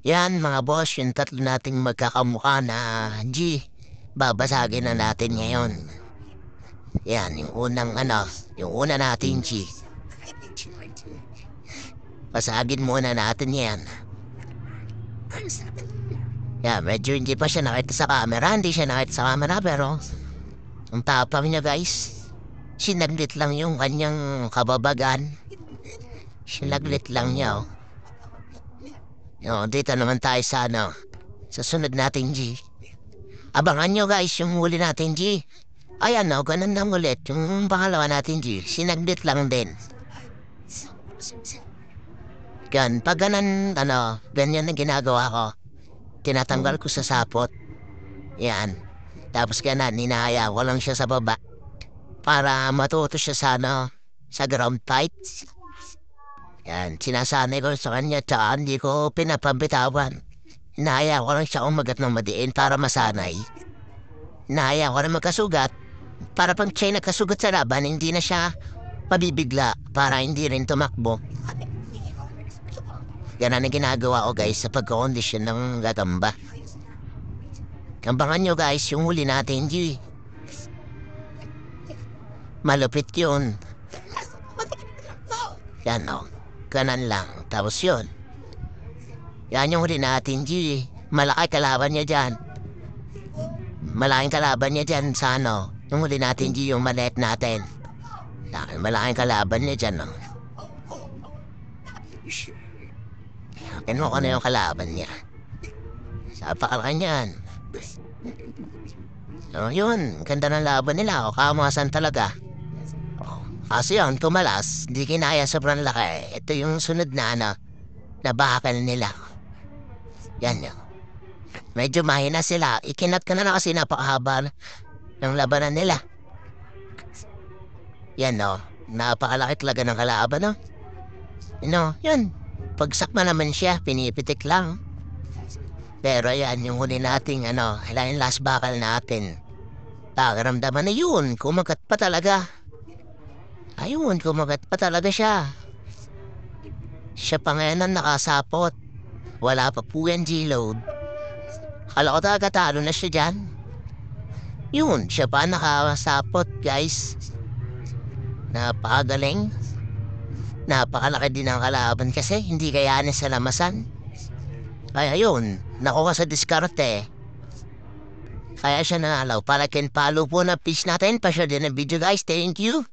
Yan mga boss, yung tatlo nating magkakamukha na G, babasagin na natin ngayon. Yan, yung una nating G. Basagin muna natin yan. Yan, medyo hindi pa siya nakita sa camera, hindi siya nakita sa camera pero ang tapang niya guys. Sinaglit lang yung kanyang kababagan. Sinaglit lang niya oh. Dito naman tayo sa sunod nating G. Abangan nyo guys yung huli natin G. Ayan ganun lang ulit. Yung pangalawa natin G, sinaglit lang din. Gan, pag ganun, ganyan ang ginagawa ko. Tinatanggal ko sa sapot. Yan. Tapos ganun, ninahaya ko lang siya sa baba. Para matuto siya sa ground fight. Yan, sinasanay ko sa kanya tsaka hindi ko pinapabitawan. Hinahaya ko lang siya umagat ng madiin para masanay. Hinahaya ko na magkasugat para pag siya nagkasugat sa laban, hindi na siya mabibigla para hindi rin tumakbo. Yan ang ginagawa ko guys sa pagkakondisyon ng gagamba. Kambangan nyo guys yung huli natin G. Malupit yun. Yan Ganan lang. Tapos yun. Yan yung huli natin G. Malaki kalaban niya dyan. Malaking kalaban niya dyan sa yung huli natin G yung maliit natin. Malaking kalaban niya dyan Kinuha ko na yung kalaban niya. Sapakalaki niyan. Yun. Ganda ng laban nila. Kamasan talaga. Kasi yun, tumalas. Hindi kinaya sobrang laki. Ito yung sunod na bakal nila. Yan yun. Medyo mahina sila. Ikinat ka na kasi napakahaba ng labanan nila. Yan napakalaki talaga ng kalaban yun. Pagsak na naman siya, pinipitik lang. Pero yan, yung huli nating yung last bakal natin. Pakiramdaman na yun, kumagat pa talaga. Ayun, kumagat pa talaga siya. Siya pa ngayon ang nakasapot. Wala pa po yan G-load. Kala ko talaga talo na siya dyan. Yun, siya pa nakasapot guys. Napakagaling. Napakalaki din ang kalaban kasi hindi kayanin sa lamasan. Kaya yun, nakuha sa diskarte. Kaya siya nanalaw. Para kin follow po na page natin. Pa-share din ang video guys. Thank you.